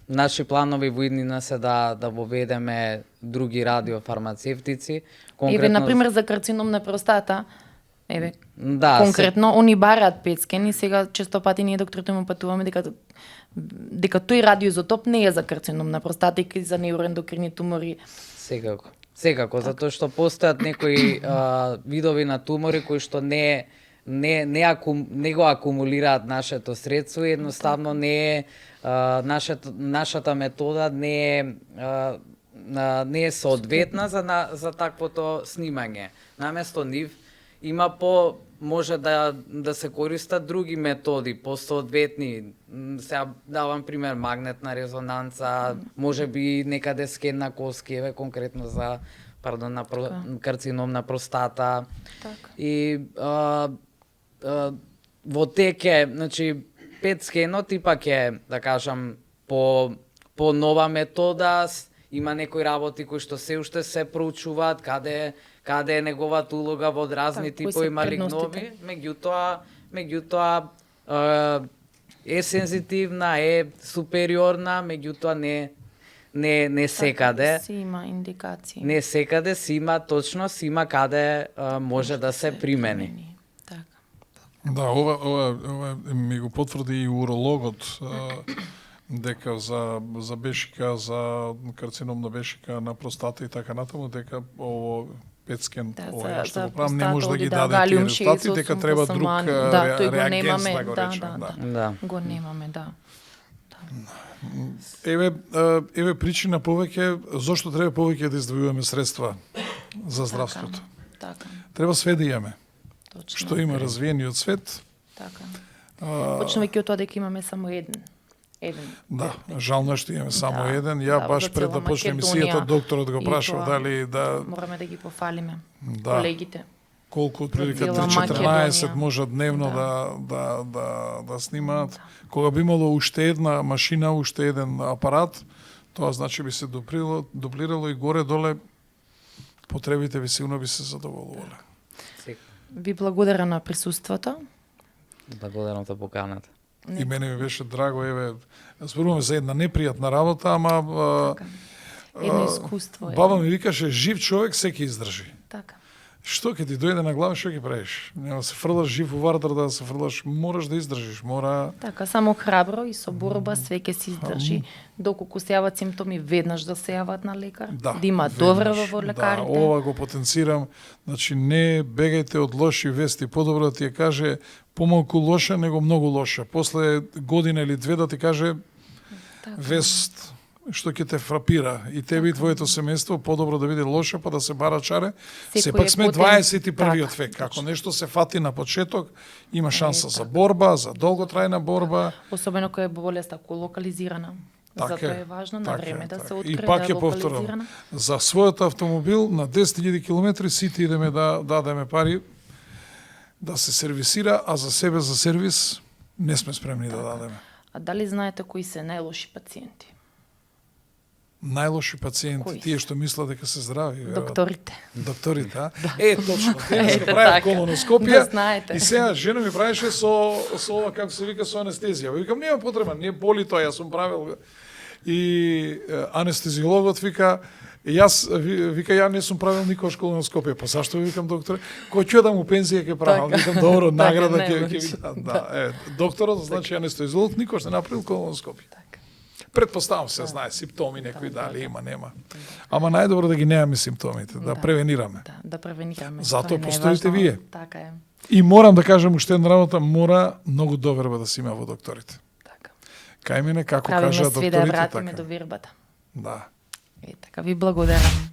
наши планови во иднина се да воведеме други радиофармацевтици. На пример, за карцином на простата, да, конкретно, они бараат пет скен и сега често пати ние докторите му патуваме дека тој радиоизотоп не е за карцином на простата и за неуроендокрини тумори. Секако, затоа што постојат некои видови на тумори кои што не го акумулираат нашето средство и едноставно не е нашата метода не е соодветна за таквото снимање. Наместо нив има може да се користат други методи, посоодветни. Сега давам пример магнетна резонанца, можеби некаде скен на коски, конкретно за на карцином на простата. И во теке, значи, пет скенот ипак е, да кажам, по нова метода, има некои работи кои што се уште се проучуваат, каде е неговата улога во разни типови малигнови, меѓутоа е сензитивна, е супериорна, меѓутоа не секаде. Си има индикации. Не секаде си има точно, си има каде може да се примени. Така. Да, ова ми го потврди и урологот, дека за бешика, за карцином на бешика, на простата и така натаму, дека ово петскен, ова што го правам, не може да ги даде тие резултати, дека треба друг реагент да го речеме. Да. Го немаме, да. Еве причина повеќе зошто треба повеќе да издвојуваме средства за здравството. Така. Треба све да имаме. Точно. Што има развиениот свет. Така. Почнувајќи од тоа дека имаме само еден. Да, жално што имаме само еден. Ја баш пред да почне емисијата докторот го прашав дали да мораме да ги пофалиме колегите. Колку отприлика 3-14 можат дневно да снимаат. Кога би имало уште една машина, уште еден апарат, тоа значи би се дуплирало и горе-доле потребите би сигурно би се задоволувале. Ви благодарам на присуството. Благодарам за поканата. И мене ми беше драго, еве, зборуваме за една непријатна работа, ама едно искуство. Баба ми викаше, жив човек секи издржи. Така. Што ќе ти дојде на глава, што ќе правиш? Нема се фрлаш жив у вардар да се фрлаш, мораш да издржиш, мора. Така, само храбро и со борба све ќе се издржи, доколку се јават симптоми веднаш да се јават на лекар, да има доврва во лекарите. Да, ова го потенцирам, значи не бегајте од лоши вести, подобро да ти ја каже помалку лоша него многу лоша. После година или две да ти каже вест што ќе те фрапира и тебе и твоето семејство, подобро да биде лоша па да се бара чаре. Сепак сме 21-виот век. Ако нешто се фати на почеток, има шанса за борба, за долготрајна борба. Особено кога е болест ако локализирана. Затоа е важно на време да се открие. И пак ќе повторам, за својот автомобил на 10.000 км сите идеме да дадеме пари да се сервисира, а за себе за сервис не сме спремни да дадеме. А дали знаете кои се најлоши пациенти? Најлоши пациенти, тие што мислат дека се здрави. Докторите. Докторите, а? Точно. Денеска правев колоноскопија. Да знаете. И сега жена ми правеше со ова, како се вика, со анестезија. Викам, нема потреба, не боли тоа, јас сум правил. И анестезиологот вика, ја не сум правил никош колоноскопија. Па зашто викам доктор? Кој ќе да му пензија ќе правам? Викам, добро, награда ќе ви да. Докторот, значи анестезиолог никош не направил колоноскопија. Предпоставам се, знае симптоми некои дали има, нема. Ама најдобро да ги немаме симптомите, да превенираме. Да превенираме. Затоа постоите вие. Така е. И морам да кажам уште една работа, мора многу доверба да се има во докторите. Така. Кај мене како кажа докторите така. Правиме све да вратиме до вербата. Да. Така ви благодарам.